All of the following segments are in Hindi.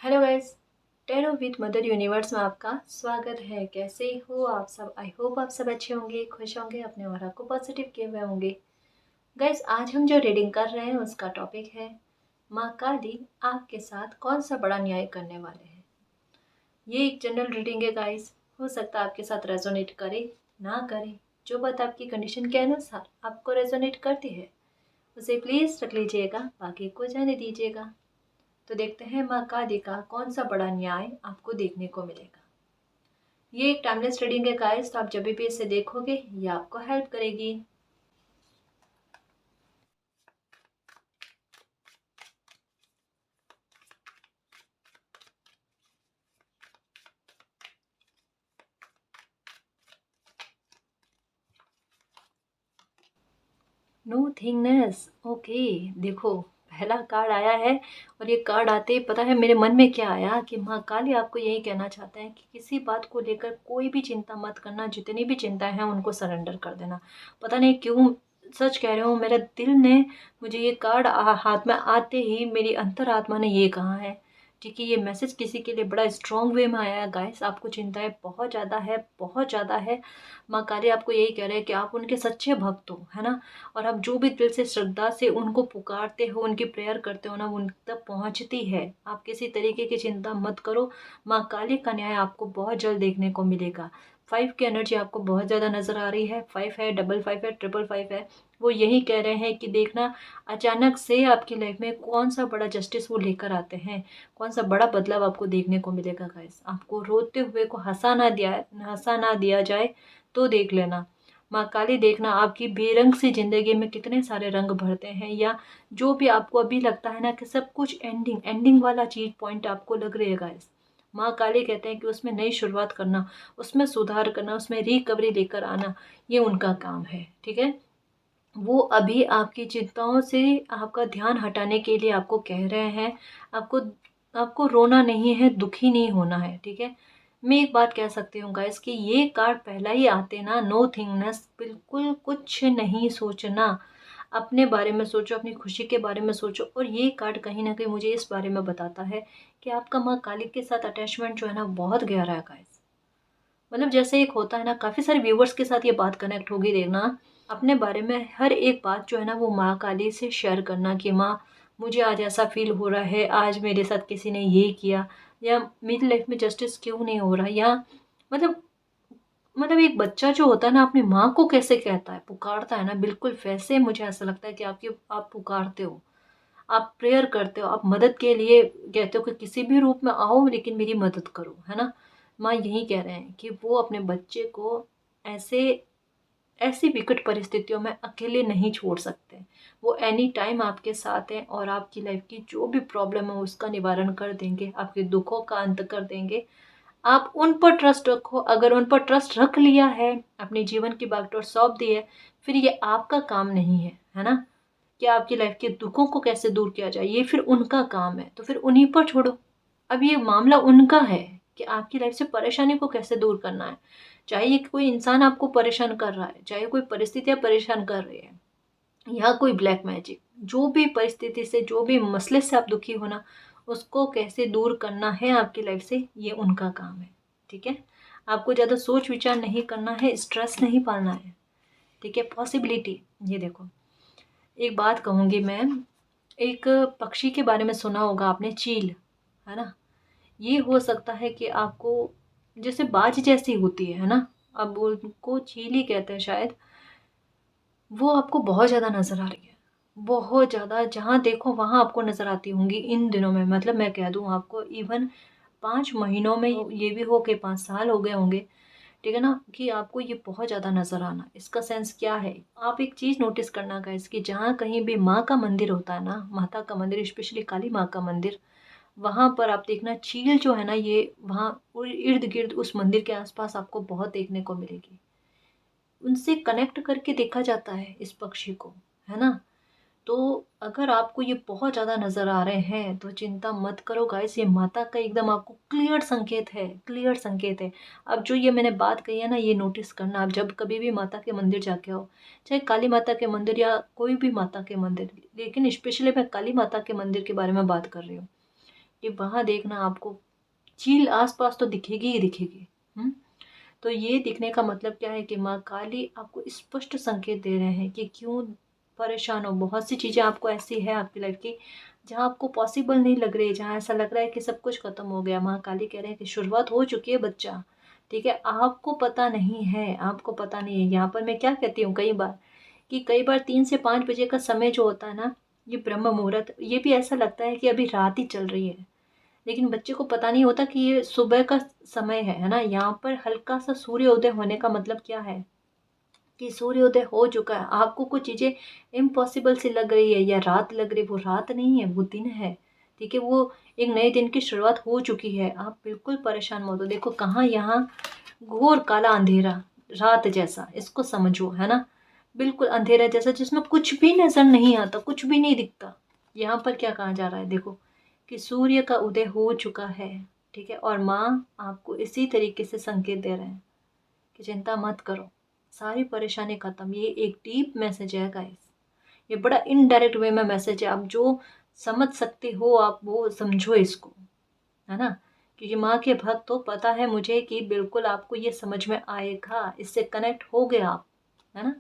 Hello guys. Tarot with mother universe में आपका स्वागत है। कैसे हो आप सब? आई होप आप सब अच्छे होंगे, खुश होंगे, अपने और को पॉजिटिव किए हुए होंगे। गाइस, आज हम जो रीडिंग कर रहे हैं उसका टॉपिक है माँ काली आपके साथ कौन सा बड़ा न्याय करने वाले हैं। ये एक जनरल रीडिंग है गाइस। हो सकता है आपके साथ रेजोनेट करे ना करे। जो बात आपकी कंडीशन के अनुसार आपको रेजोनेट करती है उसे प्लीज रख लीजिएगा, बाकी को जाने दीजिएगा। तो देखते हैं माँ काली का कौन सा बड़ा न्याय आपको देखने को मिलेगा। ये एक टाइमलेस रीडिंग है गाइस, तो आप जब भी इसे देखोगे ये आपको हेल्प करेगी। नो थिंगनेस। ओके, देखो पहला कार्ड आया है और ये कार्ड आते ही पता है मेरे मन में क्या आया कि माँ काली आपको यही कहना चाहते हैं कि किसी बात को लेकर कोई भी चिंता मत करना, जितनी भी चिंताएं हैं उनको सरेंडर कर देना। पता नहीं क्यों, सच कह रहे हो, मेरे दिल ने मुझे ये कार्ड हाथ में आते ही मेरी अंतरात्मा ने ये कहा है। ठीक है, ये मैसेज किसी के लिए बड़ा स्ट्रॉन्ग वे में आया है गाइस। आपको चिंताएं बहुत ज़्यादा है, बहुत ज़्यादा है। माँ काली आपको यही कह रहे हैं कि आप उनके सच्चे भक्त हो, है ना। और आप जो भी दिल से श्रद्धा से उनको पुकारते हो, उनकी प्रेयर करते हो ना, उन तक पहुंचती है। आप किसी तरीके की चिंता मत करो। माँ काली का न्याय आपको बहुत जल्द देखने को मिलेगा। 5 की एनर्जी आपको बहुत ज़्यादा नजर आ रही है। 5 है, 55 है, 555 है। वो यही कह रहे हैं कि देखना अचानक से आपकी लाइफ में कौन सा बड़ा जस्टिस वो लेकर आते हैं, कौन सा बड़ा बदलाव आपको देखने को मिलेगा गाइस। आपको रोते हुए को हंसा ना दिया जाए तो देख लेना। माँ काली देखना आपकी बेरंग सी जिंदगी में कितने सारे रंग भरते हैं, या जो भी आपको अभी लगता है ना कि सब कुछ एंडिंग एंडिंग वाला चीज पॉइंट आपको लग रहेगा इस। माँ काली कहते हैं कि उसमें नई शुरुआत करना, उसमें सुधार करना, उसमें रिकवरी लेकर आना, ये उनका काम है। ठीक है, वो अभी आपकी चिंताओं से आपका ध्यान हटाने के लिए आपको कह रहे हैं। आपको आपको रोना नहीं है, दुखी नहीं होना है। ठीक है, मैं एक बात कह सकती हूँ गाइस कि ये कार्ड पहला ही आते ना, नो थिंगनेस, बिल्कुल कुछ नहीं सोचना। अपने बारे में सोचो, अपनी खुशी के बारे में सोचो। और ये कार्ड कहीं ना कहीं मुझे इस बारे में बताता है कि आपका माँ काली के साथ अटैचमेंट जो है ना बहुत गहरा है गाइस। मतलब जैसे एक होता है ना, काफ़ी सारे व्यूवर्स के साथ ये बात कनेक्ट होगी। देखना अपने बारे में हर एक बात जो है ना वो माँ काली से शेयर करना कि माँ मुझे आज ऐसा फील हो रहा है, आज मेरे साथ किसी ने ये किया, या मेरी लाइफ में जस्टिस क्यों नहीं हो रहा, या मतलब एक बच्चा जो होता है ना अपनी माँ को कैसे कहता है, पुकारता है ना, बिल्कुल वैसे मुझे ऐसा लगता है कि आप पुकारते हो, आप प्रेयर करते हो, आप मदद के लिए कहते हो कि किसी भी रूप में आओ लेकिन मेरी मदद करो, है ना। माँ यही कह रहे हैं कि वो अपने बच्चे को ऐसे ऐसी विकट परिस्थितियों में अकेले नहीं छोड़ सकते। वो एनी टाइम आपके साथ हैं और आपकी लाइफ की जो भी प्रॉब्लम है उसका निवारण कर देंगे, आपके दुखों का अंत कर देंगे। आप उन पर ट्रस्ट रखो। अगर उन पर ट्रस्ट रख लिया है, अपने जीवन की बागडोर सौंप दी है, फिर ये आपका काम नहीं है ना, कि आपकी लाइफ के दुखों को कैसे दूर किया जाए, ये फिर उनका काम है। तो फिर उन्हीं पर छोड़ो। अब ये मामला उनका है कि आपकी लाइफ से परेशानी को कैसे दूर करना है। चाहे ये कोई इंसान आपको परेशान कर रहा है, चाहे कोई परिस्थितियां परेशान कर रही है, या कोई ब्लैक मैजिक, जो भी परिस्थिति से, जो भी मसले से आप दुखी हो ना, उसको कैसे दूर करना है आपकी लाइफ से, ये उनका काम है। ठीक है, आपको ज़्यादा सोच विचार नहीं करना है, स्ट्रेस नहीं पालना है। ठीक है, पॉसिबिलिटी, ये देखो एक बात कहूँगी मैं। एक पक्षी के बारे में सुना होगा आपने, चील, है ना। ये हो सकता है कि आपको जैसे बाज जैसी होती है ना, अब उनको चील ही कहते हैं शायद, वो आपको बहुत ज़्यादा नज़र आ रही है। बहुत ज़्यादा, जहाँ देखो वहाँ आपको नज़र आती होंगी इन दिनों में। मतलब मैं कह दूँ आपको, इवन 5 महीनों में ये भी हो के 5 साल हो गए होंगे। ठीक है ना, कि आपको ये बहुत ज़्यादा नज़र आना। इसका सेंस क्या है, आप एक चीज़ नोटिस करना गाइस कि जहाँ कहीं भी माँ का मंदिर होता है ना, माता का मंदिर, स्पेशली काली माँ का मंदिर, वहाँ पर आप देखना चील जो है ना, ये वहाँ इर्द गिर्द उस मंदिर के आसपास आपको बहुत देखने को मिलेगी। उनसे कनेक्ट करके देखा जाता है इस पक्षी को, है ना। तो अगर आपको ये बहुत ज़्यादा नज़र आ रहे हैं तो चिंता मत करो गाइस, ये माता का एकदम आपको क्लियर संकेत है, क्लियर संकेत है। अब जो ये मैंने बात कही है ना, ये नोटिस करना। आप जब कभी भी माता के मंदिर जाके आओ, चाहे काली माता के मंदिर या कोई भी माता के मंदिर, लेकिन स्पेशली मैं काली माता के मंदिर के बारे में बात कर रही हूँ, कि वहाँ देखना आपको चील आसपास तो दिखेगी ही दिखेगी। तो ये दिखने का मतलब क्या है कि माँ काली आपको स्पष्ट संकेत दे रहे हैं कि क्यों परेशान हो। बहुत सी चीज़ें आपको ऐसी है आपकी लाइफ की जहाँ आपको पॉसिबल नहीं लग रही है, जहाँ ऐसा लग रहा है कि सब कुछ खत्म हो गया। माँ काली कह रहे हैं कि शुरुआत हो चुकी है बच्चा, ठीक है। आपको पता नहीं है, आपको पता नहीं है। यहाँ पर मैं क्या कहती हूँ कई बार कि कई बार 3 से 5 बजे का समय जो होता है ना, ये ब्रह्म मुहूर्त, ये भी ऐसा लगता है कि अभी रात ही चल रही है, लेकिन बच्चे को पता नहीं होता कि ये सुबह का समय है ना। यहाँ पर हल्का सा सूर्योदय होने का मतलब क्या है कि सूर्योदय हो चुका है। आपको कुछ चीज़ें इम्पॉसिबल सी लग रही है या रात लग रही है, वो रात नहीं है, वो दिन है, ठीक है। वो एक नए दिन की शुरुआत हो चुकी है। आप बिल्कुल परेशान मत हो। देखो कहाँ यहाँ घोर काला अंधेरा, रात जैसा, इसको समझो, है ना। बिल्कुल अंधेरा जैसा जिसमें कुछ भी नजर नहीं आता, कुछ भी नहीं दिखता। यहाँ पर क्या कहा जा रहा है, देखो कि सूर्य का उदय हो चुका है, ठीक है। और माँ आपको इसी तरीके से संकेत दे रहे हैं कि चिंता मत करो, सारी परेशानी खत्म। ये एक डीप मैसेज है गाइस, ये बड़ा इनडायरेक्ट वे में मैसेज है। आप जो समझ सकते हो आप वो समझो इसको, है ना। क्योंकि माँ के भक्त तो पता है मुझे कि बिल्कुल आपको ये समझ में आएगा, इससे कनेक्ट हो गए आप, है ना।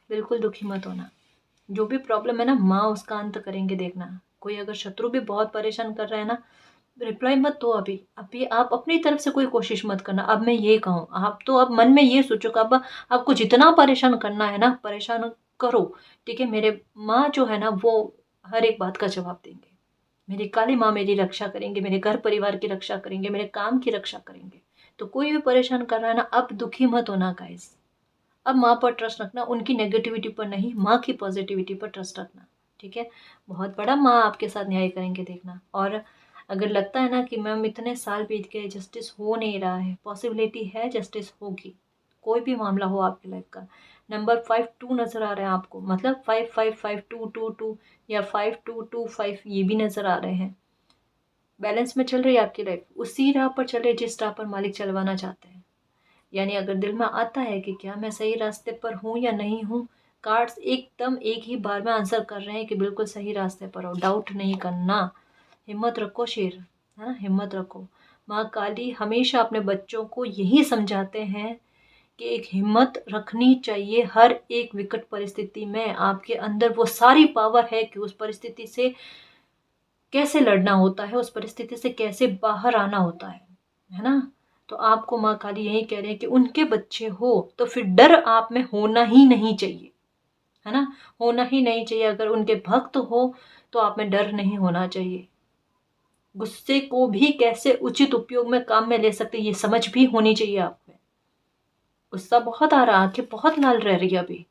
बिल्कुल दुखी मत होना। जो भी प्रॉब्लम है ना, माँ उसका अंत करेंगे, देखना। कोई अगर शत्रु भी बहुत परेशान कर रहा है ना, रिप्लाई मत दो अभी। अभी आप अपनी तरफ से कोई कोशिश मत करना। अब मैं ये कहूँ, आप तो अब मन में ये सोचो कि अब आपको जितना परेशान करना है ना, परेशान करो, ठीक है। मेरे माँ जो है ना, वो हर एक बात का जवाब देंगे। मेरी काली माँ मेरी रक्षा करेंगे, मेरे घर परिवार की रक्षा करेंगे, मेरे काम की रक्षा करेंगे। तो कोई भी परेशान कर रहा है ना, अब दुखी मत होना गाइस। अब माँ पर ट्रस्ट रखना, उनकी नेगेटिविटी पर नहीं, माँ की पॉजिटिविटी पर ट्रस्ट रखना, ठीक है। बहुत बड़ा माँ आपके साथ न्याय करेंगे, देखना। और अगर लगता है ना कि मैम इतने साल बीत गए, जस्टिस हो नहीं रहा है, पॉसिबिलिटी है जस्टिस होगी। कोई भी मामला हो आपकी लाइफ का, नंबर 52 नज़र आ रहा है आपको, मतलब 555222 या 5225 ये भी नज़र आ रहे हैं। बैलेंस में चल रही है आपकी लाइफ, उसी राह पर चल रही जिस राह पर मालिक चलवाना चाहते हैं। यानी अगर दिल में आता है कि क्या मैं सही रास्ते पर हूँ या नहीं हूँ, कार्ड्स एकदम एक ही बार में आंसर कर रहे हैं कि बिल्कुल सही रास्ते पर हो। डाउट नहीं करना, हिम्मत रखो शेर, है ना, हिम्मत रखो। माँ काली हमेशा अपने बच्चों को यही समझाते हैं कि एक हिम्मत रखनी चाहिए हर एक विकट परिस्थिति में। आपके अंदर वो सारी पावर है कि उस परिस्थिति से कैसे लड़ना होता है, उस परिस्थिति से कैसे बाहर आना होता है ना। तो आपको माँ काली यही कह रहे हैं कि उनके बच्चे हो तो फिर डर आप में होना ही नहीं चाहिए, है ना, होना ही नहीं चाहिए। अगर उनके भक्त हो तो आप में डर नहीं होना चाहिए। गुस्से को भी कैसे उचित उपयोग में काम में ले सकते, ये समझ भी होनी चाहिए आप में। गुस्सा बहुत आ रहा, आंखें बहुत लाल रह रही है अभी,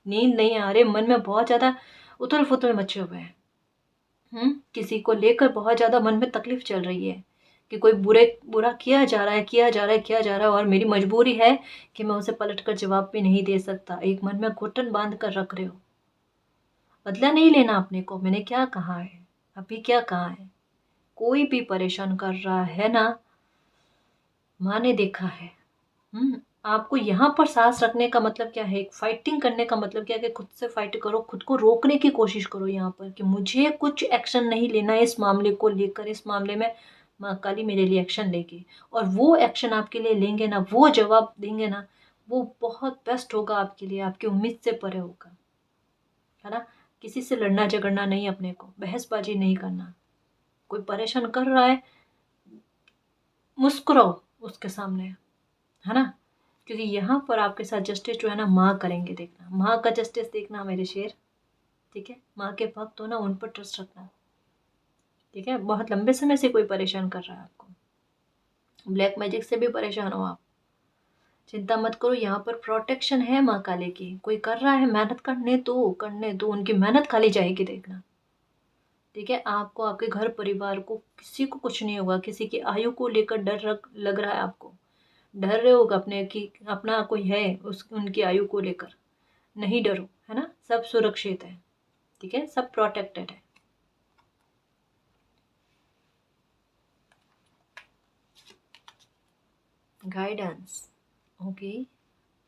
नींद नहीं आ रही, मन में बहुत ज्यादा उथल पुथल मचे हुए हैं। किसी को लेकर बहुत ज़्यादा मन में तकलीफ चल रही है कि कोई बुरा किया जा रहा है, किया जा रहा है, किया जा रहा है, और मेरी मजबूरी है कि मैं उसे पलट कर जवाब भी नहीं दे सकता। एक मन में घुटन बांध कर रख रहे हो। बदला नहीं लेना अपने को, मैंने क्या कहा है, अभी क्या कहा है। कोई भी परेशान कर रहा है ना, माँ ने देखा है। आपको यहाँ पर सांस रखने का मतलब क्या है, एक फाइटिंग करने का मतलब क्या है कि खुद से फाइट करो, खुद को रोकने की कोशिश करो यहाँ पर कि मुझे कुछ एक्शन नहीं लेना है इस मामले को लेकर। इस मामले में माँ काली मेरे लिए एक्शन लेगी, और वो एक्शन आपके लिए लेंगे ना, वो जवाब देंगे ना, वो बहुत बेस्ट होगा आपके लिए, आपकी उम्मीद से परे होगा, है ना। किसी से लड़ना झगड़ना नहीं, अपने को बहसबाजी नहीं करना। कोई परेशान कर रहा है, मुस्कुराओ उसके सामने, है ना। क्योंकि यहाँ पर आपके साथ जस्टिस जो है ना, माँ करेंगे, देखना। माँ का जस्टिस देखना मेरे शेर, ठीक है। माँ के भक्त हो ना, उन पर ट्रस्ट रखना, ठीक है। बहुत लंबे समय से कोई परेशान कर रहा है आपको, ब्लैक मैजिक से भी परेशान हो आप, चिंता मत करो। यहाँ पर प्रोटेक्शन है माँ काली की। कोई कर रहा है, मेहनत करने दो, करने दो, उनकी मेहनत खाली जाएगी, देखना, ठीक है। आपको, आपके घर परिवार को, किसी को कुछ नहीं होगा। किसी की आयु को लेकर डर लग रहा है आपको, डर रहे हो अपने कि अपना कोई है उस उनकी आयु को लेकर, नहीं डरो, है ना। सब सुरक्षित है, ठीक है, सब प्रोटेक्टेड है। Guidance, okay.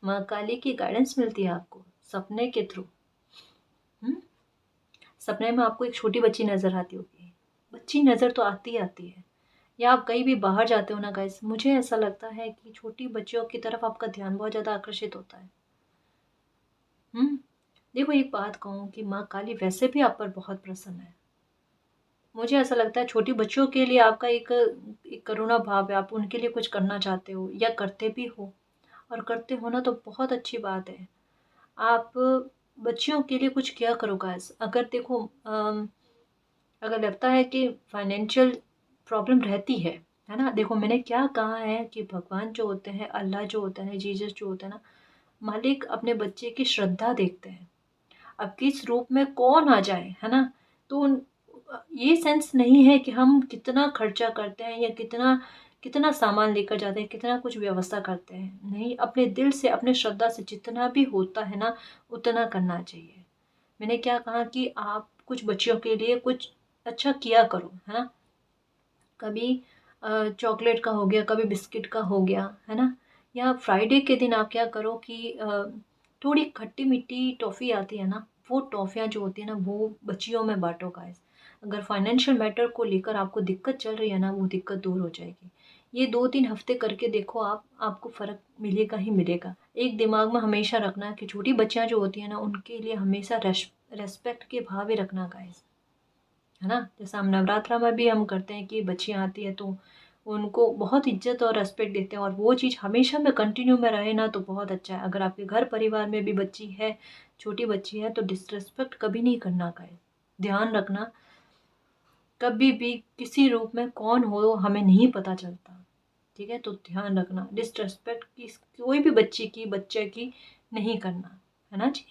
माँ काली की गाइडेंस मिलती है आपको सपने के थ्रू। सपने में आपको एक छोटी बच्ची नजर आती होगी, बच्ची नज़र तो आती ही आती है। या आप कहीं भी बाहर जाते हो ना गाइस, मुझे ऐसा लगता है कि छोटी बच्चियों की तरफ आपका ध्यान बहुत ज़्यादा आकर्षित होता है। हुँ? देखो एक बात कहूँ कि माँ काली वैसे भी आप पर बहुत प्रसन्न है। मुझे ऐसा लगता है छोटी बच्चियों के लिए आपका एक करुणा भाव है, आप उनके लिए कुछ करना चाहते हो या करते भी हो, और करते हो ना तो बहुत अच्छी बात है। आप बच्चियों के लिए कुछ किया करो गाइस। अगर देखो अगर लगता है कि फाइनेंशियल प्रॉब्लम रहती है ना? देखो मैंने क्या कहा है कि भगवान जो होते हैं, अल्लाह जो होता है, जीसस जो होता है ना, मालिक अपने बच्चे की श्रद्धा देखते हैं। अब किस रूप में कौन आ जाए, है ना? तो ये सेंस नहीं है कि हम कितना खर्चा करते हैं या कितना कितना सामान लेकर जाते हैं, कितना कुछ व्यवस्था करते हैं। नहीं, अपने दिल से, अपने श्रद्धा से जितना भी होता है ना, उतना करना चाहिए। मैंने क्या कहा कि आप कुछ बच्चियों के लिए कुछ अच्छा किया करो, है ना? कभी चॉकलेट का हो गया, कभी बिस्किट का हो गया, है ना? या फ्राइडे के दिन आप क्या करो कि थोड़ी खट्टी-मीठी टॉफ़ी आती है ना, वो टॉफ़ियाँ जो होती है ना, वो बच्चियों में बाँटो गाइस। अगर फाइनेंशियल मैटर को लेकर आपको दिक्कत चल रही है ना, वो दिक्कत दूर हो जाएगी। ये 2-3 हफ़्ते करके देखो आप, आपको फ़र्क मिलेगा ही मिलेगा। एक दिमाग में हमेशा रखना कि छोटी बच्चियाँ जो होती हैं ना, उनके लिए हमेशा रिस्पेक्ट के भाव ही रखना गाइस। है ना? जैसे हम नवरात्रा में भी हम करते हैं कि बच्चियाँ आती हैं तो उनको बहुत इज़्ज़त और रिस्पेक्ट देते हैं, और वो चीज़ हमेशा में कंटिन्यू में रहे ना तो बहुत अच्छा है। अगर आपके घर परिवार में भी बच्ची है, छोटी बच्ची है, तो डिसरिस्पेक्ट कभी नहीं करना गाइस। ध्यान रखना, कभी भी किसी रूप में कौन हो हमें नहीं पता चलता, ठीक है? तो ध्यान रखना, डिसरिस्पेक्ट कोई भी बच्ची की, बच्चे की नहीं करना, है ना जी?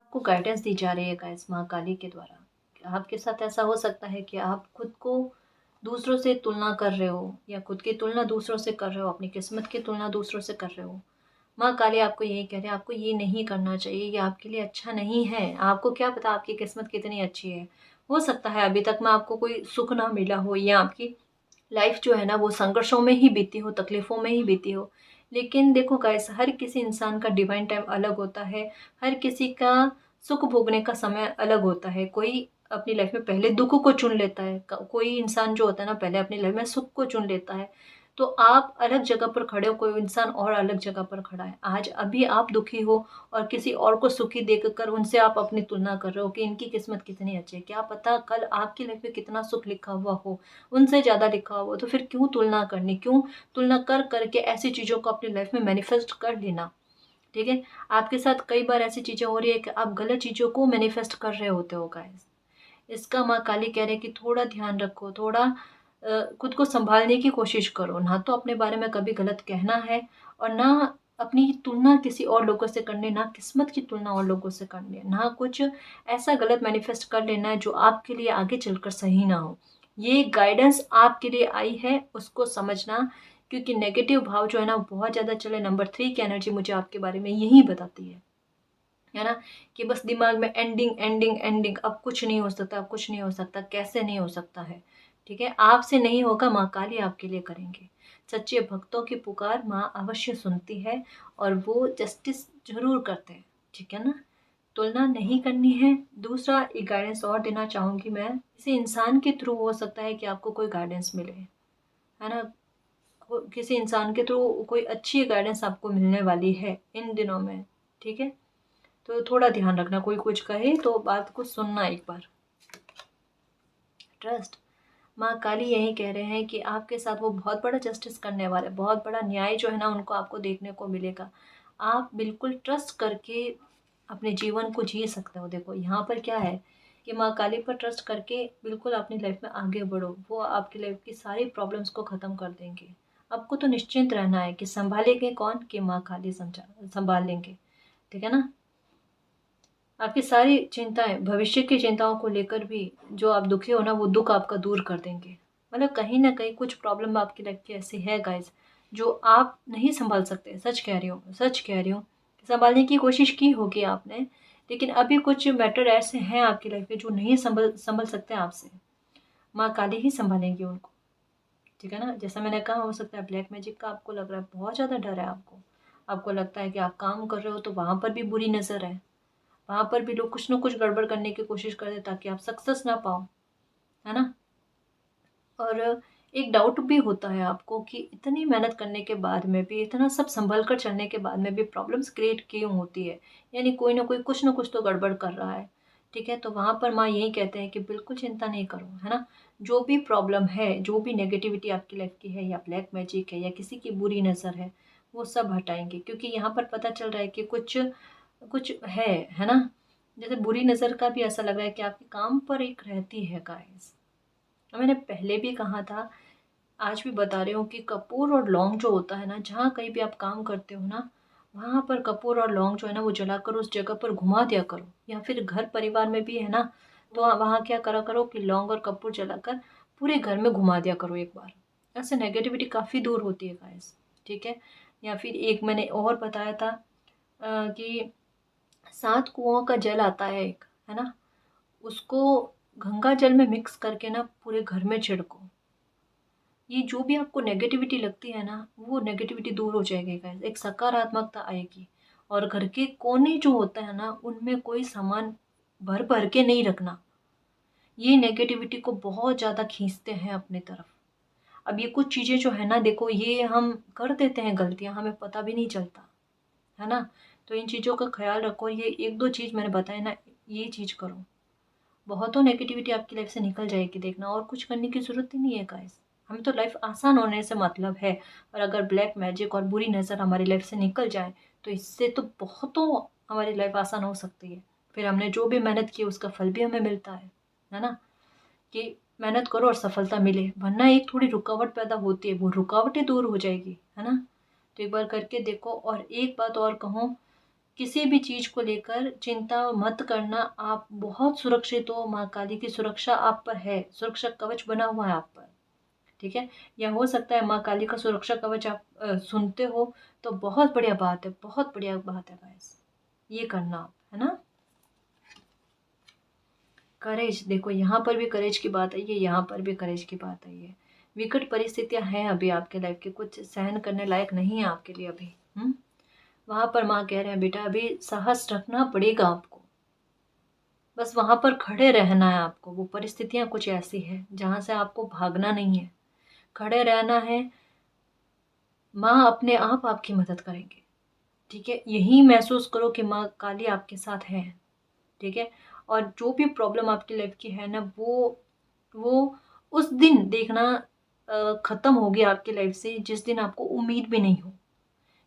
आपको गाइडेंस दी जा रही है गाइस माँ काली के द्वारा। आपके साथ ऐसा हो सकता है कि आप खुद को दूसरों से तुलना कर रहे हो, या खुद की तुलना दूसरों से कर रहे हो, अपनी किस्मत की तुलना दूसरों से कर रहे हो। माँ काली आपको यही कह रहे हैं, आपको ये नहीं करना चाहिए, ये आपके लिए अच्छा नहीं है। आपको क्या पता आपकी किस्मत कितनी अच्छी है। हो सकता है अभी तक में आपको कोई सुख ना मिला हो, या आपकी लाइफ जो है ना वो संघर्षों में ही बीती हो, तकलीफ़ों में ही बीती हो। लेकिन देखो गाइस, हर किसी इंसान का डिवाइन टाइम अलग होता है, हर किसी का सुख भोगने का समय अलग होता है। कोई अपनी लाइफ में पहले दुःख को चुन लेता है, क कोई इंसान जो होता है ना पहले अपनी लाइफ में सुख को चुन लेता है। तो आप अलग जगह पर खड़े हो, कोई इंसान और अलग जगह पर खड़ा है। आज अभी आप दुखी हो और किसी और को सुखी देखकर उनसे आप अपनी तुलना कर रहे हो कि इनकी किस्मत कितनी अच्छी है। क्या पता कल आपकी लाइफ में कितना सुख लिखा हुआ हो, उनसे ज़्यादा लिखा हुआ, तो फिर क्यों तुलना करनी? क्यों तुलना कर के ऐसी चीज़ों को अपनी लाइफ में मैनिफेस्ट कर लेना, ठीक है? आपके साथ कई बार ऐसी चीज़ें हो रही है कि आप गलत चीज़ों को मैनिफेस्ट कर रहे होते हो गाइस। इसका माँ काली कह रहे हैं कि थोड़ा ध्यान रखो, थोड़ा खुद को सँभालने की कोशिश करो। ना तो अपने बारे में कभी गलत कहना है, और ना अपनी तुलना किसी और लोगों से करनी, ना किस्मत की तुलना और लोगों से करनी है, ना कुछ ऐसा गलत मैनिफेस्ट कर लेना है जो आपके लिए आगे चलकर सही ना हो। ये गाइडेंस आपके लिए आई है, उसको समझना, क्योंकि नेगेटिव भाव जो है ना बहुत ज़्यादा चले। नंबर 3 की एनर्जी मुझे आपके बारे में यही बताती है ना? कि बस दिमाग में एंडिंग, एंडिंग, एंडिंग, अब कुछ नहीं हो सकता, अब कुछ नहीं हो सकता, कैसे नहीं हो सकता है, ठीक है? आपसे नहीं होगा, माँ काली आपके लिए करेंगे। सच्चे भक्तों की पुकार माँ अवश्य सुनती है, और वो जस्टिस ज़रूर करते हैं, ठीक है ना? तुलना नहीं करनी है। दूसरा एक गाइडेंस और देना चाहूँगी मैं, किसी इंसान के थ्रू हो सकता है कि आपको कोई गाइडेंस मिले, है ना? किसी इंसान के थ्रू कोई अच्छी गाइडेंस आपको मिलने वाली है इन दिनों में, ठीक है? तो थोड़ा ध्यान रखना, कोई कुछ कहे तो बात को सुनना एक बार। ट्रस्ट, माँ काली यही कह रहे हैं कि आपके साथ वो बहुत बड़ा जस्टिस करने वाले, बहुत बड़ा न्याय जो है ना उनको आपको देखने को मिलेगा। आप बिल्कुल ट्रस्ट करके अपने जीवन को जी सकते हो। देखो यहाँ पर क्या है कि माँ काली पर ट्रस्ट करके बिल्कुल अपनी लाइफ में आगे बढ़ो, वो आपकी लाइफ की सारी प्रॉब्लम्स को ख़त्म कर देंगे। आपको तो निश्चिंत रहना है कि संभालेंगे कौन, कि माँ काली संभाल लेंगे, ठीक है ना? आपकी सारी चिंताएँ, भविष्य की चिंताओं को लेकर भी जो आप दुखी हो ना, वो दुःख आपका दूर कर देंगे। मतलब कहीं न कहीं कुछ प्रॉब्लम आपकी लाइफ़ की ऐसी है गाइज़, जो आप नहीं सँभाल सकते, सच कह रही हूँ, सच कह रही हूँ। सँभालने की कोशिश की होगी आपने, लेकिन अभी कुछ मैटर ऐसे हैं आपकी लाइफ़ में जो नहीं सँभल सँभल सकते आपसे। माँ काली ही सँभालेंगी उनको, ठीक है ना? जैसा मैंने कहा, हो सकता है ब्लैक मैजिक का आपको लग रहा है, बहुत ज़्यादा डर है आपको। आपको लगता है कि आप काम कर रहे हो तो वहाँ पर भी बुरी नज़र है, वहाँ पर भी लोग कुछ ना कुछ गड़बड़ करने की कोशिश करते हैं ताकि आप सक्सेस ना पाओ, है ना? और एक डाउट भी होता है आपको कि इतनी मेहनत करने के बाद में भी, इतना सब सँभल कर चलने के बाद में भी प्रॉब्लम्स क्रिएट क्यों होती है? यानी कोई न कोई कुछ न कुछ तो गड़बड़ कर रहा है, ठीक है? तो वहाँ पर माँ यही कहते हैं कि बिल्कुल चिंता नहीं करो, है ना? जो भी प्रॉब्लम है, जो भी नेगेटिविटी आपकी लाइफ़ की है या ब्लैक मैजिक है या किसी की बुरी नज़र है, वो सब हटाएँगे क्योंकि यहाँ पर पता चल रहा है कि कुछ कुछ है ना? जैसे बुरी नज़र का भी ऐसा लग रहा है कि आपके काम पर एक रहती है गाइस। मैंने पहले भी कहा था, आज भी बता रही हूँ कि कपूर और लौंग जो होता है ना, जहाँ कहीं भी आप काम करते हो ना, वहाँ पर कपूर और लौंग जो है ना, वो जलाकर उस जगह पर घुमा दिया करो। या फिर घर परिवार में भी है ना, तो वहाँ क्या करा करो कि लौंग और कपूर जलाकर पूरे घर में घुमा दिया करो एक बार। ऐसे नेगेटिविटी काफ़ी दूर होती है गाइस, ठीक है? या फिर एक मैंने और बताया था कि 7 कुआँ का जल आता है एक, है ना? उसको गंगा जल में मिक्स करके ना पूरे घर में छिड़को। ये जो भी आपको नेगेटिविटी लगती है ना, वो नेगेटिविटी दूर हो जाएगी गाइस, एक सकारात्मकता आएगी। और घर के कोने जो होता है ना, उनमें कोई सामान भर भर के नहीं रखना। ये नेगेटिविटी को बहुत ज़्यादा खींचते हैं अपनी तरफ। अब ये कुछ चीज़ें जो है ना, देखो ये हम कर देते हैं गलतियाँ, हमें पता भी नहीं चलता, है ना? तो इन चीज़ों का ख्याल रखो। ये 1-2 चीज़ मैंने बताई ना, ये चीज़ करो। बहुतों नेगेटिविटी आपकी लाइफ से निकल जाएगी देखना, और कुछ करने की ज़रूरत ही नहीं है गाइस। हमें तो लाइफ आसान होने से मतलब है, और अगर ब्लैक मैजिक और बुरी नज़र हमारी लाइफ से निकल जाए, तो इससे तो बहुतों हमारी लाइफ आसान हो सकती है। फिर हमने जो भी मेहनत की उसका फल भी हमें मिलता है ना? कि मेहनत करो और सफलता मिले, वरना एक थोड़ी रुकावट पैदा होती है, वो रुकावटें दूर हो जाएगी, है ना? तो एक बार करके देखो। और एक बात और कहूँ, किसी भी चीज़ को लेकर चिंता मत करना, आप बहुत सुरक्षित हो, माँ काली की सुरक्षा आप पर है, सुरक्षा कवच बना हुआ है आप पर, ठीक है? या हो सकता है माँ काली का सुरक्षा कवच आप सुनते हो, तो बहुत बढ़िया बात है, बहुत बढ़िया बात है गाइस, ये करना आप, है ना? करेज, देखो यहाँ पर भी करेज की बात आई है, यहाँ पर भी करेज की बात आई है। विकट परिस्थितियाँ हैं अभी आपके लाइफ की, कुछ सहन करने लायक नहीं है आपके लिए अभी। वहाँ पर माँ कह रहे हैं बेटा अभी साहस रखना पड़ेगा आपको, बस वहाँ पर खड़े रहना है आपको। वो परिस्थितियाँ कुछ ऐसी है जहाँ से आपको भागना नहीं है, खड़े रहना है। माँ अपने आप आपकी मदद करेंगे, ठीक है? यही महसूस करो कि माँ काली आपके साथ है, ठीक है? और जो भी प्रॉब्लम आपकी लाइफ की है ना, वो उस दिन देखना ख़त्म होगी आपकी लाइफ से जिस दिन आपको उम्मीद भी नहीं हो।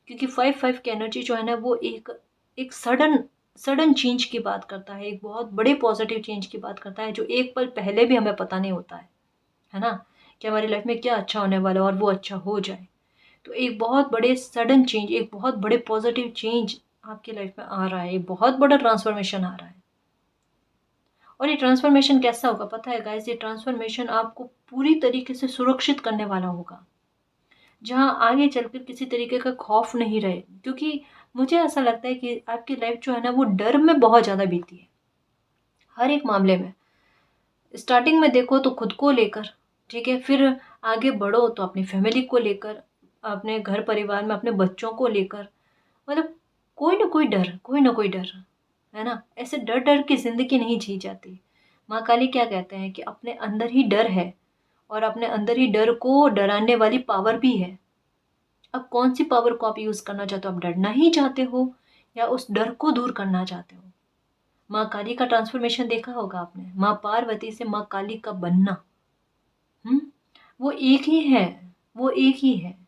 क्योंकि 5-5 की एनर्जी जो है ना, वो एक एक सडन सडन चेंज की बात करता है, एक बहुत बड़े पॉजिटिव चेंज की बात करता है, जो एक पल पहले भी हमें पता नहीं होता है ना? कि हमारी लाइफ में क्या अच्छा होने वाला है और वो अच्छा हो जाए। तो एक बहुत बड़े सडन चेंज, एक बहुत बड़े पॉजिटिव चेंज आपकी लाइफ में आ रहा है, एक बहुत बड़ा ट्रांसफॉर्मेशन आ रहा है। और ये ट्रांसफॉर्मेशन कैसा होगा पता है गाइस? ये ट्रांसफॉर्मेशन आपको पूरी तरीके से सुरक्षित करने वाला होगा, जहाँ आगे चलकर किसी तरीके का खौफ नहीं रहे। क्योंकि मुझे ऐसा लगता है कि आपकी लाइफ जो है ना, वो डर में बहुत ज़्यादा बीती है, हर एक मामले में। स्टार्टिंग में देखो तो खुद को लेकर, ठीक है? फिर आगे बढ़ो तो अपनी फैमिली को लेकर, अपने घर परिवार में अपने बच्चों को लेकर, मतलब कोई ना कोई डर, कोई ना कोई डर, है ना? ऐसे डर-डर के ज़िंदगी नहीं जी जाती। माँ काली क्या कहते हैं कि अपने अंदर ही डर है, और अपने अंदर ही डर को डराने वाली पावर भी है। अब कौन-सी पावर को आप यूज़ करना चाहते हो? आप डरना ही चाहते हो या उस डर को दूर करना चाहते हो? माँ काली का ट्रांसफ़ॉर्मेशन देखा होगा आपने, माँ पार्वती से माँ काली का बनना, हुँ? वो एक ही है, वो एक ही है।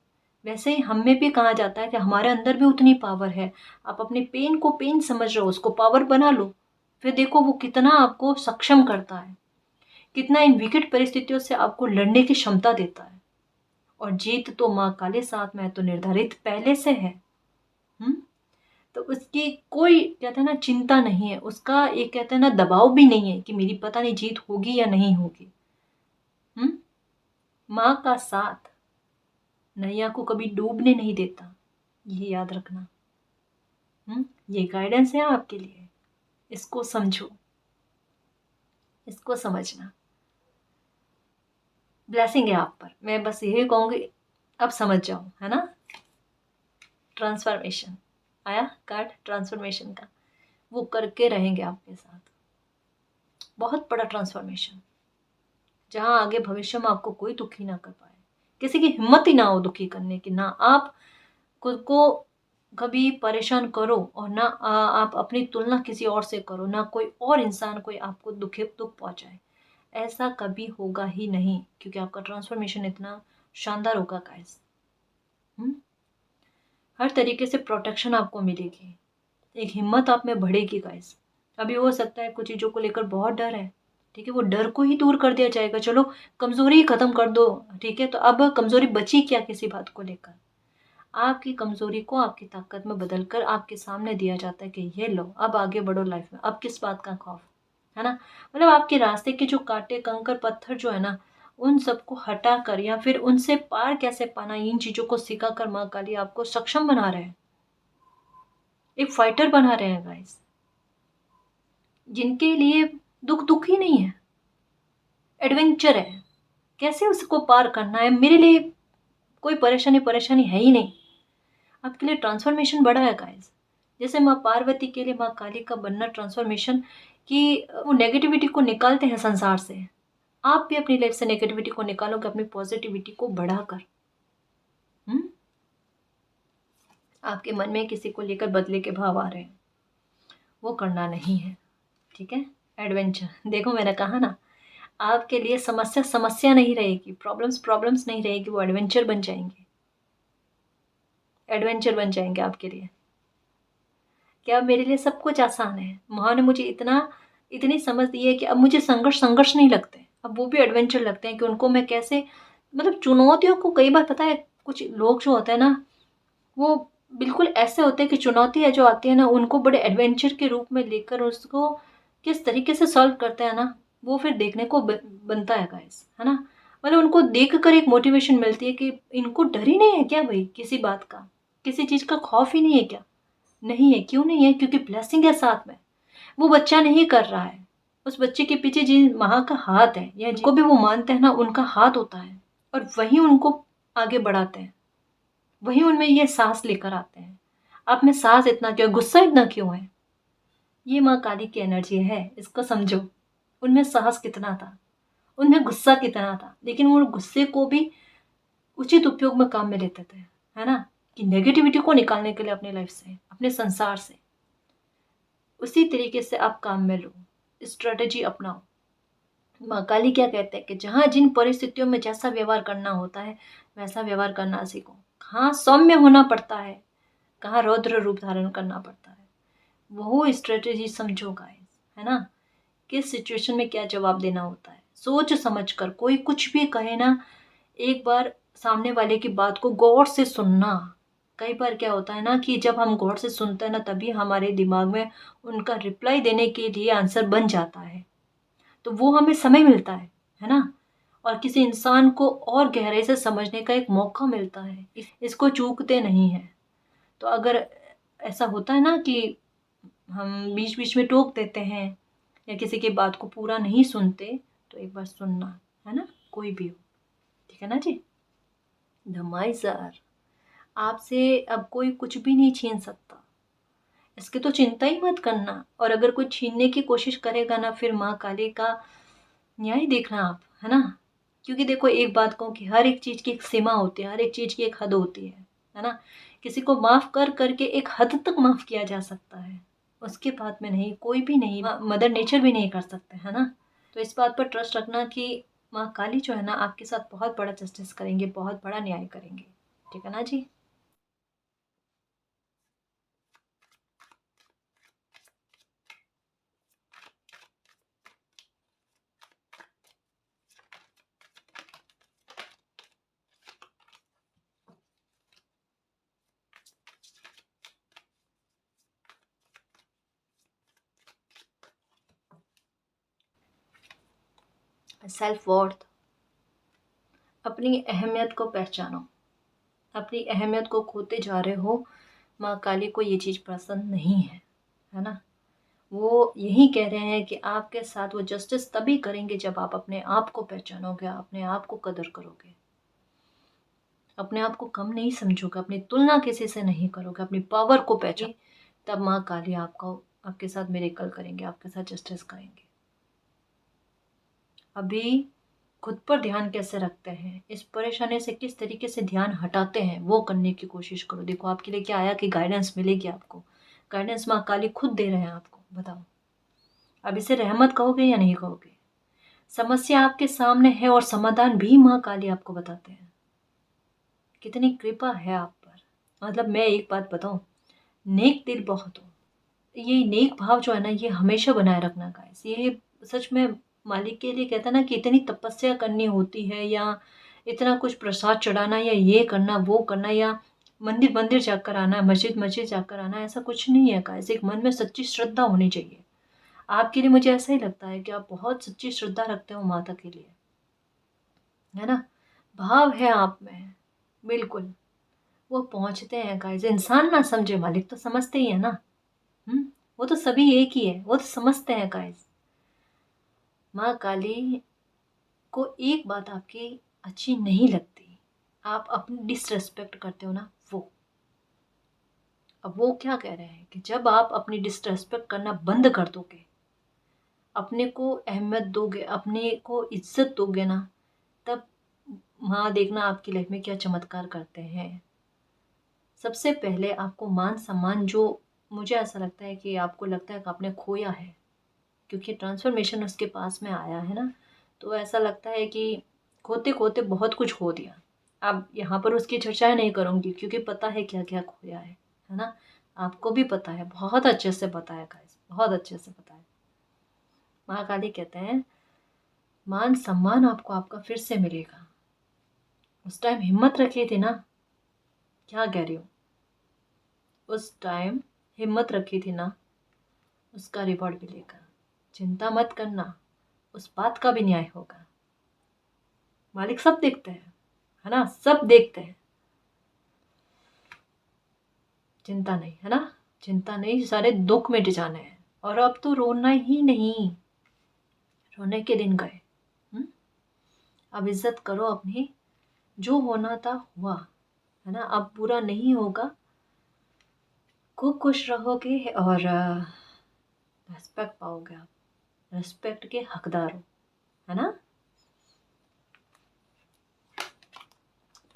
वैसे ही हम में भी कहा जाता है कि हमारे अंदर भी उतनी पावर है। आप अपने पेन को पेन समझ रहे हो, उसको पावर बना लो, फिर देखो वो कितना आपको सक्षम करता है, कितना इन विकट परिस्थितियों से आपको लड़ने की क्षमता देता है। और जीत तो माँ काली साथ में है तो निर्धारित पहले से है। हुँ? तो उसकी कोई कहते हैं ना चिंता नहीं है, उसका एक कहते हैं ना दबाव भी नहीं है कि मेरी पता नहीं जीत होगी या नहीं होगी। हुँ? माँ का साथ नैया को कभी डूबने नहीं देता, ये याद रखना। ये गाइडेंस है आपके लिए, इसको समझो, इसको समझना। ब्लेसिंग है आप पर, मैं बस यही कहूँगी, अब समझ जाओ, है ना? ट्रांसफॉर्मेशन आया, कार्ड ट्रांसफॉर्मेशन का, वो करके रहेंगे आपके साथ। बहुत बड़ा ट्रांसफॉर्मेशन, जहाँ आगे भविष्य में आपको कोई दुखी ना कर पाए, किसी की हिम्मत ही ना हो दुखी करने की, ना आप खुद को कभी परेशान करो और ना आप अपनी तुलना किसी और से करो, ना कोई और इंसान कोई आपको दुख पहुंचाए। ऐसा कभी होगा ही नहीं, क्योंकि आपका ट्रांसफॉर्मेशन इतना शानदार होगा गाइस। हर तरीके से प्रोटेक्शन आपको मिलेगी, एक हिम्मत आप में बढ़ेगी गाइस। अभी हो सकता है कुछ चीज़ों को लेकर बहुत डर है, ठीक है, वो डर को ही दूर कर दिया जाएगा। चलो कमज़ोरी ही ख़त्म कर दो, ठीक है, तो अब कमज़ोरी बची क्या किसी बात को लेकर। आपकी कमज़ोरी को आपकी ताकत में बदल कर आपके सामने दिया जाता है कि ये लो, अब आगे बढ़ो लाइफ में, अब किस बात का खौफ, है ना। मतलब आपके रास्ते के जो कांटे कंकर पत्थर जो है ना, उन सबको हटा कर या फिर उनसे पार कैसे पाना, इन चीज़ों को सिखा कर माँ काली आपको सक्षम बना रहे हैं, एक फाइटर बना रहे हैं गाइस, जिनके लिए दुख ही नहीं है, एडवेंचर है। कैसे उसको पार करना है, मेरे लिए कोई परेशानी है ही नहीं। आपके लिए ट्रांसफॉर्मेशन बड़ा है गाइस। जैसे माँ पार्वती के लिए माँ काली का बनना ट्रांसफॉर्मेशन, कि वो नेगेटिविटी को निकालते हैं संसार से। आप भी अपनी लाइफ से नेगेटिविटी को निकालोगे अपनी पॉजिटिविटी को बढ़ाकर। आपके मन में किसी को लेकर बदले के भाव आ रहे हैं, वो करना नहीं है, ठीक है। एडवेंचर, देखो मैंने कहा ना, आपके लिए समस्या समस्या नहीं रहेगी, प्रॉब्लम्स प्रॉब्लम्स नहीं रहेगी, वो एडवेंचर बन जाएंगे, एडवेंचर बन जाएंगे आपके लिए। क्या मेरे लिए सब कुछ आसान है, माँ ने मुझे इतनी समझ दी है कि अब मुझे संघर्ष नहीं लगते, अब वो भी एडवेंचर लगते हैं कि उनको मैं कैसे, मतलब चुनौतियों को, कई बार पता है कुछ लोग जो होते हैं ना, वो बिल्कुल ऐसे होते हैं कि चुनौतियाँ जो आती है ना, उनको बड़े एडवेंचर के रूप में लेकर उसको किस तरीके से सॉल्व करते हैं ना, वो फिर देखने को बनता है गाइस, है ना। मतलब उनको देख कर एक मोटिवेशन मिलती है कि इनको डर ही नहीं है क्या भाई किसी बात का, किसी चीज़ का खौफ ही नहीं है क्या। नहीं है, क्यों नहीं है, क्योंकि ब्लेसिंग है साथ में। वो बच्चा नहीं कर रहा है, उस बच्चे के पीछे जिन माँ का हाथ है या जिनको भी वो मानते हैं ना, उनका हाथ होता है, और वही उनको आगे बढ़ाते हैं, वही उनमें ये साहस लेकर आते हैं। आप में साहस इतना क्यों, गुस्सा इतना क्यों है, ये माँ काली की एनर्जी है, इसको समझो। उनमें साहस कितना था, उनमें गुस्सा कितना था, लेकिन वो गुस्से को भी उचित उपयोग में काम में लेते थे, है ना, कि नेगेटिविटी को निकालने के लिए अपने लाइफ से, अपने संसार से। उसी तरीके से आप काम में लो, स्ट्रेटेजी अपनाओ। माँ काली क्या कहते हैं कि जहाँ जिन परिस्थितियों में जैसा व्यवहार करना होता है वैसा व्यवहार करना सीखो। कहाँ सौम्य होना पड़ता है, कहाँ रौद्र रूप धारण करना पड़ता है, वो स्ट्रेटेजी समझो गाइस, है ना। किस सिचुएशन में क्या जवाब देना होता है, सोच समझ कर। कोई कुछ भी कहे ना, एक बार सामने वाले की बात को गौर से सुनना। कई बार क्या होता है ना कि जब हम गौर से सुनते हैं ना, तभी हमारे दिमाग में उनका रिप्लाई देने के लिए आंसर बन जाता है, तो वो हमें समय मिलता है ना। और किसी इंसान को और गहराई से समझने का एक मौका मिलता है, इसको चूकते नहीं है। तो अगर ऐसा होता है ना कि हम बीच बीच में टोक देते हैं या किसी की बात को पूरा नहीं सुनते, तो एक बार सुनना, है ना, कोई भी हो, ठीक है ना जी। धमाइसर, आपसे अब कोई कुछ भी नहीं छीन सकता, इसकी तो चिंता ही मत करना। और अगर कोई छीनने की कोशिश करेगा ना, फिर माँ काली का न्याय देखना आप, है ना। क्योंकि देखो एक बात कहूँ कि हर एक चीज़ की एक सीमा होती है, हर एक चीज़ की एक हद होती है ना। किसी को माफ़ कर करके एक हद तक माफ़ किया जा सकता है, उसके बाद में नहीं, कोई भी नहीं, मदर नेचर भी नहीं कर सकते, है ना। तो इस बात पर ट्रस्ट रखना कि माँ काली जो है ना, आपके साथ बहुत बड़ा जस्टिस करेंगे, बहुत बड़ा न्याय करेंगे, ठीक है ना जी। सेल्फ वर्थ, अपनी अहमियत को पहचानो। अपनी अहमियत को खोते जा रहे हो, माँ काली को ये चीज़ पसंद नहीं है ना। वो यही कह रहे हैं कि आपके साथ वो जस्टिस तभी करेंगे जब आप अपने आप को पहचानोगे, अपने आप को कदर करोगे। अपने आप को कम नहीं समझोगे, अपनी तुलना किसी से नहीं करोगे, अपनी पावर को पहचान, तब माँ काली आपको आपके साथ मिरेकल करेंगे, आपके साथ जस्टिस करेंगे। अभी खुद पर ध्यान कैसे रखते हैं, इस परेशानी से किस तरीके से ध्यान हटाते हैं, वो करने की कोशिश करो। देखो आपके लिए क्या आया कि गाइडेंस मिलेगी आपको, गाइडेंस माँ काली खुद दे रहे हैं आपको। बताओ अब इसे रहमत कहोगे या नहीं कहोगे? समस्या आपके सामने है और समाधान भी माँ काली आपको बताते हैं। कितनी कृपा है आप पर। मतलब मैं एक बात बताऊं, नेक दिल बहुत हो, ये नेक भाव जो है ना, ये हमेशा बनाए रखना गाइस। ये सच में मालिक के लिए कहता ना कि इतनी तपस्या करनी होती है, या इतना कुछ प्रसाद चढ़ाना, या ये करना वो करना, या मंदिर मंदिर जाकर आना, मस्जिद मस्जिद जाकर आना, ऐसा कुछ नहीं है गाइस। एक मन में सच्ची श्रद्धा होनी चाहिए। आपके लिए मुझे ऐसा ही लगता है कि आप बहुत सच्ची श्रद्धा रखते हो माता के लिए, है ना, भाव है आप में, बिल्कुल। वो पहुंचते हैं गाइस। इंसान ना समझे, मालिक तो समझते ही है ना। हम्म, वो तो सभी एक ही है, वो तो समझते हैं गाइस। माँ काली को एक बात आपकी अच्छी नहीं लगती, आप अपनी डिसरेस्पेक्ट करते हो ना, वो। अब वो क्या कह रहे हैं कि जब आप अपनी डिसरेस्पेक्ट करना बंद कर दोगे, अपने को अहमियत दोगे, अपने को इज्जत दोगे ना, तब माँ देखना आपकी लाइफ में क्या चमत्कार करते हैं। सबसे पहले आपको मान सम्मान, जो मुझे ऐसा लगता है कि आपको लगता है कि आपने खोया है, क्योंकि ट्रांसफॉर्मेशन उसके पास में आया है ना, तो ऐसा लगता है कि खोते खोते बहुत कुछ खो दिया। अब यहाँ पर उसकी चर्चाएं नहीं करूँगी, क्योंकि पता है क्या क्या खोया है ना। आपको भी पता है, बहुत अच्छे से पता है गाइस, बहुत अच्छे से पता है। महाकाली कहते हैं मान सम्मान आपको आपका फिर से मिलेगा। उस टाइम हिम्मत रखी थी ना, क्या कह रही हो, उस टाइम हिम्मत रखी थी ना, उसका रिवॉर्ड मिलेगा। चिंता मत करना, उस बात का भी न्याय होगा। मालिक सब देखते हैं, है ना, सब देखते हैं। चिंता नहीं, है ना, चिंता नहीं, सारे दुख मिट जाने हैं। और अब तो रोना ही नहीं, रोने के दिन गए। अब इज्जत करो अपनी, जो होना था हुआ, है ना, अब बुरा नहीं होगा। खूब खुश रहोगे और रेस्पेक्ट पाओगे आप, रेस्पेक्ट के हकदार हो, है ना।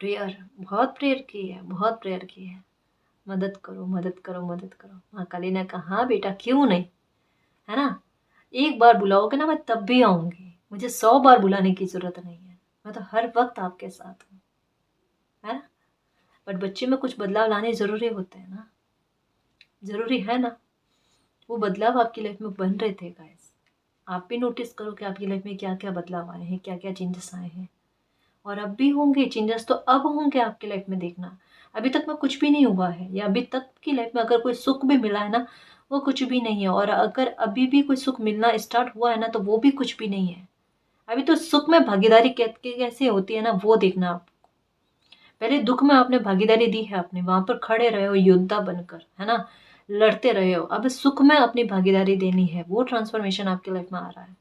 प्रेयर, बहुत प्रेयर की है, बहुत प्रेयर की है। मदद करो मदद करो मदद करो। माँ काली ने कहा हाँ बेटा क्यों नहीं, है ना। एक बार बुलाओगे ना, मैं तब भी आऊंगी, मुझे 100 बार बुलाने की जरूरत नहीं है, मैं तो हर वक्त आपके साथ हूँ, है ना। बट बच्चे में कुछ बदलाव लाने जरूरी होते हैं ना, जरूरी है ना। वो बदलाव आपकी लाइफ में बन रहे थे गाइस। आप भी नोटिस करो कि आपकी लाइफ में क्या क्या बदलाव आए हैं, क्या क्या चेंजेस आए हैं। और अब भी होंगे चेंजेस, तो अब होंगे आपकी लाइफ में, देखना। अभी तक में कुछ भी नहीं हुआ है, या अभी तक की लाइफ में अगर कोई सुख भी मिला है ना, वो कुछ भी नहीं है। और अगर अभी भी कोई सुख मिलना स्टार्ट हुआ है ना, तो वो भी कुछ भी नहीं है। अभी तो सुख में भागीदारी कैसे होती है ना, वो देखना आप। पहले दुख में आपने भागीदारी दी है, आपने वहां पर खड़े रहे हो योद्धा बनकर, है ना, लड़ते रहे हो। अब सुख में अपनी भागीदारी देनी है, वो ट्रांसफॉर्मेशन आपकी लाइफ में आ रहा है,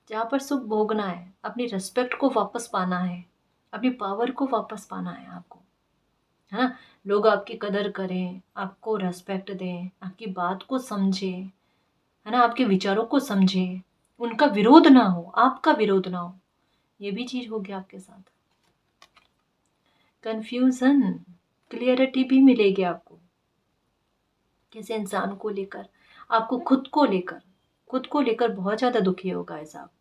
जहाँ पर सुख भोगना है, अपनी रिस्पेक्ट को वापस पाना है, अपनी पावर को वापस पाना है आपको, है ना। लोग आपकी कदर करें, आपको रेस्पेक्ट दें, आपकी बात को समझे, है ना, आपके विचारों को समझे, उनका विरोध ना हो, आपका विरोध ना हो, ये भी चीज होगी आपके साथ। कंफ्यूजन, क्लियरिटी भी मिलेगी आपको, किसी इंसान को लेकर, आपको खुद को लेकर बहुत ज्यादा दुखी होगा ऐसा आप।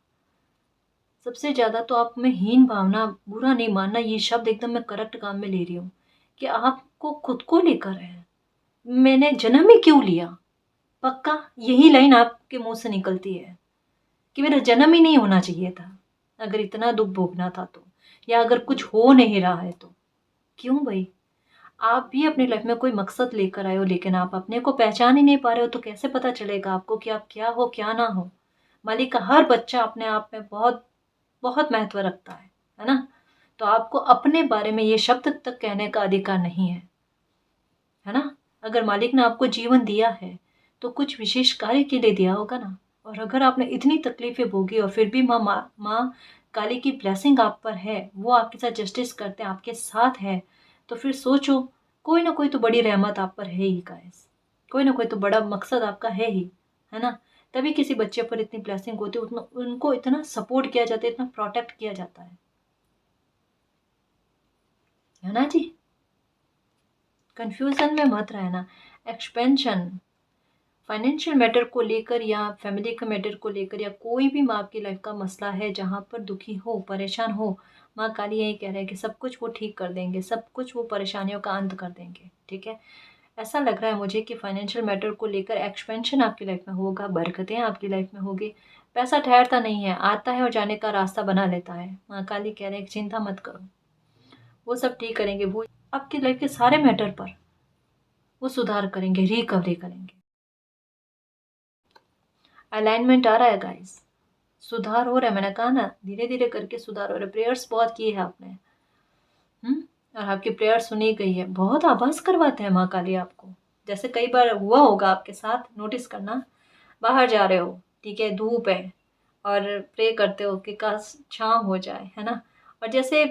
सबसे ज्यादा तो आप में हीन भावना, बुरा नहीं मानना, ये शब्द एकदम मैं करेक्ट काम में ले रही हूँ, कि आपको खुद को लेकर है। मैंने जन्म ही क्यों लिया, पक्का यही लाइन आपके मुंह से निकलती है कि मेरा जन्म ही नहीं होना चाहिए था, अगर इतना दुख भोगना था तो, या अगर कुछ हो नहीं रहा है तो। क्यों भाई, आप भी अपनी लाइफ में कोई मकसद लेकर आए हो, लेकिन आप अपने को पहचान ही नहीं पा रहे हो, तो कैसे पता चलेगा आपको कि आप क्या हो क्या ना हो। मालिक का हर बच्चा अपने आप में बहुत बहुत महत्व रखता है ना। तो आपको अपने बारे में ये शब्द तक कहने का अधिकार नहीं है ना। अगर मालिक ने आपको जीवन दिया है, तो कुछ विशेष कार्य के लिए दिया होगा ना। और अगर आपने इतनी तकलीफें भोगी और फिर भी माँ काली की ब्लेसिंग आप पर है, वो आपके साथ जस्टिस करते हैं, आपके साथ है, तो फिर सोचो कोई ना कोई तो बड़ी रहमत आप पर है ही गाइस, कोई ना कोई तो बड़ा मकसद आपका है ही, है ना। तभी किसी बच्चे पर इतनी ब्लेसिंग होती है, उतना उनको इतना सपोर्ट किया जाता है, इतना प्रोटेक्ट किया जाता है ना जी। कंफ्यूजन में मत रहना। एक्सपेंशन फाइनेंशियल मैटर को लेकर या फैमिली के मैटर को लेकर या कोई भी माँ की लाइफ का मसला है जहाँ पर दुखी हो, परेशान हो, माँ काली यही कह रहे हैं कि सब कुछ वो ठीक कर देंगे, सब कुछ वो परेशानियों का अंत कर देंगे, ठीक है। ऐसा लग रहा है मुझे कि फाइनेंशियल मैटर को लेकर एक्सपेंशन आपकी लाइफ में होगा, बरकतें आपकी लाइफ में होगी। पैसा ठहरता नहीं है, आता है और जाने का रास्ता बना लेता है। माँ काली कह रहे हैं कि चिंता मत करो, वो सब ठीक करेंगे, वो आपकी लाइफ के सारे मैटर पर वो सुधार करेंगे, रिकवरी करेंगे। अलाइनमेंट आ रहा है गाइस, सुधार हो रहा है, मैंने कहा ना धीरे धीरे करके सुधार हो रहा है। प्रेयर्स बहुत किए हैं आपने, और आपकी प्रेयर सुनी गई है। बहुत आभास करवाते हैं माँ काली आपको, जैसे कई बार हुआ होगा आपके साथ, नोटिस करना। बाहर जा रहे हो, ठीक है, धूप है, और प्रे करते हो कि काश शाम हो जाए, है ना। और जैसे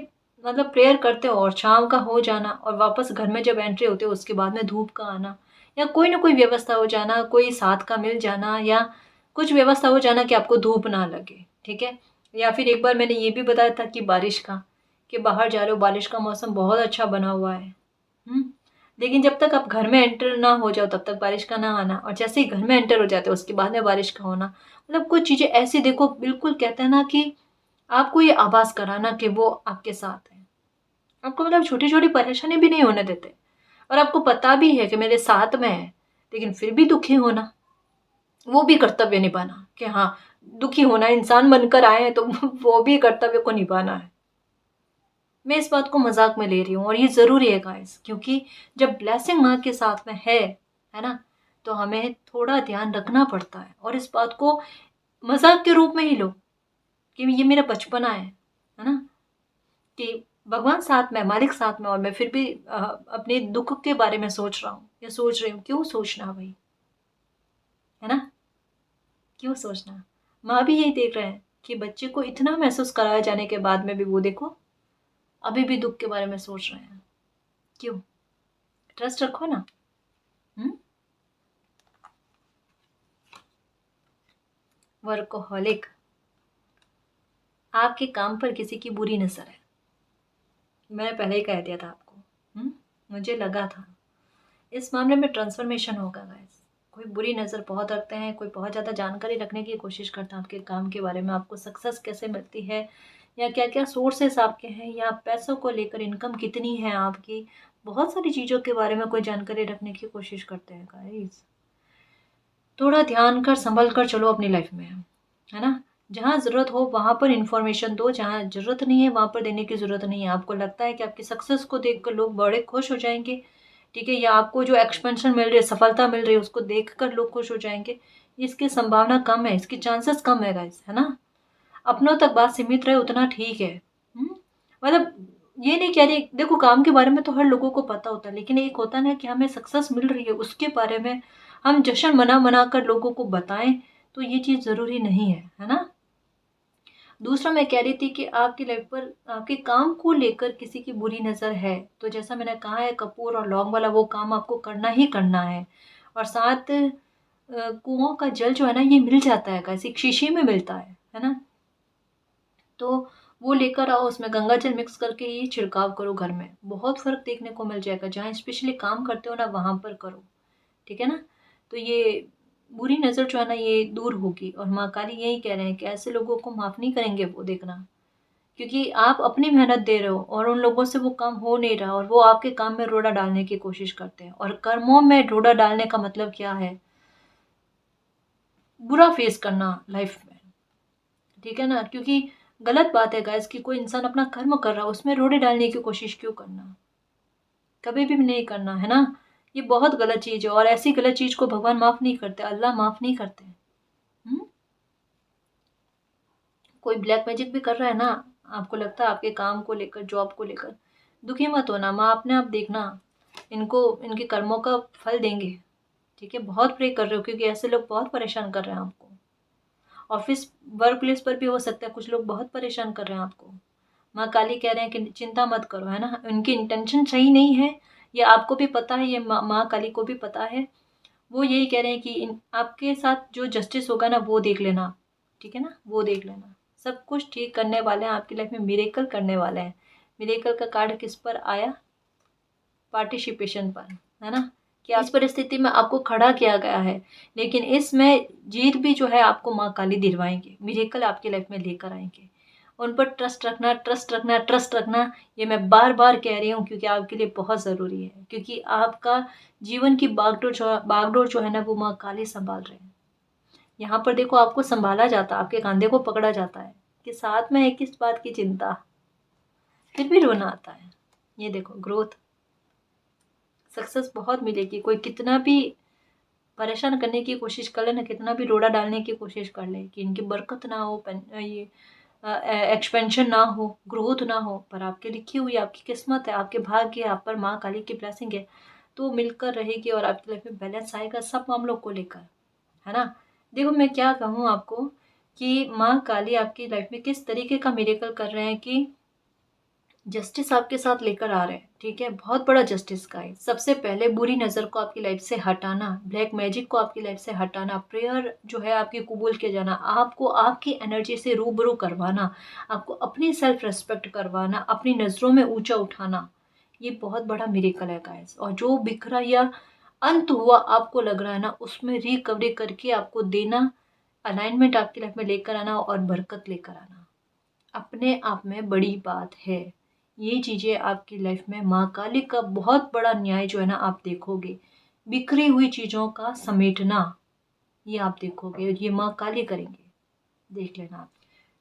मतलब प्रेयर करते हो और शाम का हो जाना, और वापस घर में जब एंट्री होते हो उसके बाद में धूप का आना, या कोई ना कोई व्यवस्था हो जाना, कोई साथ का मिल जाना, या कुछ व्यवस्था हो जाना कि आपको धूप ना लगे, ठीक है। या फिर एक बार मैंने ये भी बताया था कि बारिश का, कि बाहर जा रहे हो, बारिश का मौसम बहुत अच्छा बना हुआ है, लेकिन जब तक आप घर में एंटर ना हो जाओ तब तक बारिश का ना आना, और जैसे ही घर में एंटर हो जाते हो उसके बाद में बारिश का होना। मतलब कुछ चीज़ें ऐसी देखो, बिल्कुल कहते हैं ना कि आपको ये आभास कराना कि वो आपके साथ है, आपको मतलब छोटी छोटी परेशानी भी नहीं होने देते, और आपको पता भी है कि मेरे साथ में है, लेकिन फिर भी दुखी होना, वो भी कर्तव्य निभाना, कि हाँ दुखी होना, इंसान बनकर आए हैं तो वो भी कर्तव्य को निभाना है। मैं इस बात को मजाक में ले रही हूँ, और ये ज़रूरी है गाइस, क्योंकि जब ब्लेसिंग माँ के साथ में है ना, तो हमें थोड़ा ध्यान रखना पड़ता है, और इस बात को मजाक के रूप में ही लो कि ये मेरा बचपना है ना, कि भगवान साथ में, मालिक साथ में, और मैं फिर भी अपने दुख के बारे में सोच रहा हूँ या सोच रही हूँ। क्यों सोचना भाई, है ना, क्यों सोचना। माँ भी यही देख रहे हैं कि बच्चे को इतना महसूस कराया जाने के बाद में भी वो देखो अभी भी दुख के बारे में सोच रहे हैं। क्यों, ट्रस्ट रखो ना। वर्कोहॉलिक, आपके काम पर किसी की बुरी नजर है, मैंने पहले ही कह दिया था आपको। मुझे लगा था इस मामले में ट्रांसफॉर्मेशन होगा गाइस। कोई बुरी नज़र बहुत रखते हैं, कोई बहुत ज़्यादा जानकारी रखने की कोशिश करता है आपके काम के बारे में, आपको सक्सेस कैसे मिलती है, या क्या क्या सोर्सेस आपके हैं, या पैसों को लेकर इनकम कितनी है आपकी, बहुत सारी चीज़ों के बारे में कोई जानकारी रखने की कोशिश करते हैं गाइस। थोड़ा ध्यान कर संभल कर चलो अपनी लाइफ में, है ना। जहाँ ज़रूरत हो वहाँ पर इन्फॉर्मेशन दो, जहाँ ज़रूरत नहीं है वहाँ पर देने की ज़रूरत नहीं है। आपको लगता है कि आपकी सक्सेस को देखकर लोग बड़े खुश हो जाएंगे, ठीक है, या आपको जो एक्सपेंशन मिल रही है, सफलता मिल रही है, उसको देखकर लोग खुश हो जाएंगे, इसकी संभावना कम है, इसकी चांसेस कम है गाइस, है ना। अपनों तक बात सीमित रहे उतना ठीक है। मतलब ये नहीं कह रही, देखो काम के बारे में तो हर लोगों को पता होता है, लेकिन एक होता है ना कि हमें सक्सेस मिल रही है उसके बारे में हम जश्न मना मना कर लोगों को बताएं, तो ये चीज़ ज़रूरी नहीं है ना। दूसरा मैं कह रही थी कि आपकी लाइफ पर आपके काम को लेकर किसी की बुरी नज़र है, तो जैसा मैंने कहा है कपूर और लौंग वाला वो काम आपको करना ही करना है। और साथ कुओं का जल जो है ना ये मिल जाता है कैसे, एक शीशी में मिलता है ना। तो वो लेकर आओ, उसमें गंगा जल मिक्स करके ये छिड़काव करो घर में, बहुत फ़र्क देखने को मिल जाएगा। जहाँ स्पेशली काम करते हो ना वहाँ पर करो, ठीक है ना। तो ये बुरी नज़र जो है ना ये दूर होगी, और माँ काली यही कह रहे हैं कि ऐसे लोगों को माफ़ नहीं करेंगे वो, देखना। क्योंकि आप अपनी मेहनत दे रहे हो और उन लोगों से वो काम हो नहीं रहा, और वो आपके काम में रोड़ा डालने की कोशिश करते हैं। और कर्मों में रोड़ा डालने का मतलब क्या है, बुरा फेस करना लाइफ में, ठीक है ना। क्योंकि गलत बात है गाइस कि कोई इंसान अपना कर्म कर रहा है उसमें रोड़े डालने की कोशिश क्यों करना, कभी भी नहीं करना, है ना। ये बहुत गलत चीज़ है, और ऐसी गलत चीज़ को भगवान माफ़ नहीं करते, अल्लाह माफ़ नहीं करते। हम्म? कोई ब्लैक मैजिक भी कर रहा है ना, आपको लगता है आपके काम को लेकर, जॉब को लेकर, दुखी मत होना, माँ अपने आप देखना, इनको इनके कर्मों का फल देंगे, ठीक है। बहुत प्रे कर रहे हो क्योंकि ऐसे लोग बहुत परेशान कर रहे हैं आपको। ऑफिस वर्क प्लेस पर भी हो सकता है, कुछ लोग बहुत परेशान कर रहे हैं आपको। माँ काली कह रहे हैं कि चिंता मत करो, है ना। उनकी इंटेंशन सही नहीं है, ये आपको भी पता है, ये माँ काली को भी पता है। वो यही कह रहे हैं कि आपके साथ जो जस्टिस होगा ना वो देख लेना, ठीक है ना, वो देख लेना। सब कुछ ठीक करने वाले हैं, आपकी लाइफ में मिरेकल करने वाले हैं। मिरेकल का कार्ड किस पर आया? पार्टिसिपेशन पर, है ना, कि इस परिस्थिति में आपको खड़ा किया गया है, लेकिन इसमें जीत भी जो है आपको माँ काली दिलवाएंगे, मिरेकल आपकी लाइफ में लेकर आएंगे। उन पर ट्रस्ट रखना, ट्रस्ट रखना, ट्रस्ट रखना, ये मैं बार बार कह रही हूँ क्योंकि आपके लिए बहुत ज़रूरी है, क्योंकि आपका जीवन की बागडोर जो है ना वो माँ काली संभाल रहे हैं। यहाँ पर देखो आपको संभाला जाता है, आपके कंधे को पकड़ा जाता है कि साथ में है किस बात की चिंता, फिर भी रोना आता है। ये देखो ग्रोथ, सक्सेस बहुत मिलेगी। कोई कितना भी परेशान करने की कोशिश कर ले ना, कितना भी रोड़ा डालने की कोशिश कर ले कि इनकी बरकत ना हो, ये एक्सपेंशन ना हो, ग्रोथ ना हो, पर आपके लिखी हुई आपकी किस्मत है, आपके भाग्य है, आप पर माँ काली की ब्लेसिंग है, तो मिलकर रहेगी और आपकी लाइफ में बैलेंस आएगा सब मामलों को लेकर, है ना। देखो मैं क्या कहूँ आपको कि माँ काली आपकी लाइफ में किस तरीके का मिरेकल कर रहे हैं कि जस्टिस आपके साथ लेकर आ रहे हैं, ठीक है, बहुत बड़ा जस्टिस का है। सबसे पहले बुरी नज़र को आपकी लाइफ से हटाना, ब्लैक मैजिक को आपकी लाइफ से हटाना, प्रेयर जो है आपकी कबूल किया जाना, आपको आपकी एनर्जी से रूबरू करवाना, आपको अपनी सेल्फ रेस्पेक्ट करवाना, अपनी नज़रों में ऊंचा उठाना, ये बहुत बड़ा मिरेकल है गाइस। और जो बिखरा या अंत हुआ आपको लग रहा है ना, उसमें रिकवरी करके आपको देना, अलाइनमेंट आपकी लाइफ में लेकर आना और बरकत लेकर आना, अपने आप में बड़ी बात है। ये चीज़ें आपकी लाइफ में माँ काली का बहुत बड़ा न्याय जो है ना आप देखोगे, बिखरी हुई चीज़ों का समेटना, ये आप देखोगे, ये माँ काली करेंगे, देख लेना आप।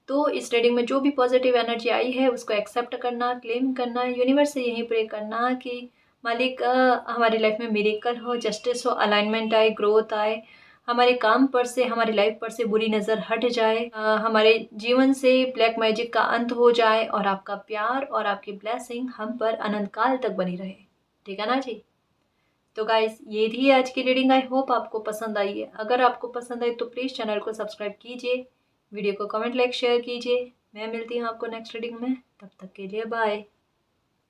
तो इस रीडिंग में जो भी पॉजिटिव एनर्जी आई है उसको एक्सेप्ट करना, क्लेम करना, यूनिवर्स से यही प्रे करना कि मालिक हमारी लाइफ में मिरेकल हो, जस्टिस हो, अलाइनमेंट आए, ग्रोथ आए, हमारे काम पर से, हमारी लाइफ पर से बुरी नज़र हट जाए, हमारे जीवन से ब्लैक मैजिक का अंत हो जाए और आपका प्यार और आपकी ब्लेसिंग हम पर अनंत काल तक बनी रहे, ठीक है ना जी। तो गाइस ये थी आज की रीडिंग, आई होप आपको पसंद आई है। अगर आपको पसंद आई तो प्लीज़ चैनल को सब्सक्राइब कीजिए, वीडियो को कमेंट लाइक शेयर कीजिए। मैं मिलती हूँ आपको नेक्स्ट रीडिंग में, तब तक के लिए बाय।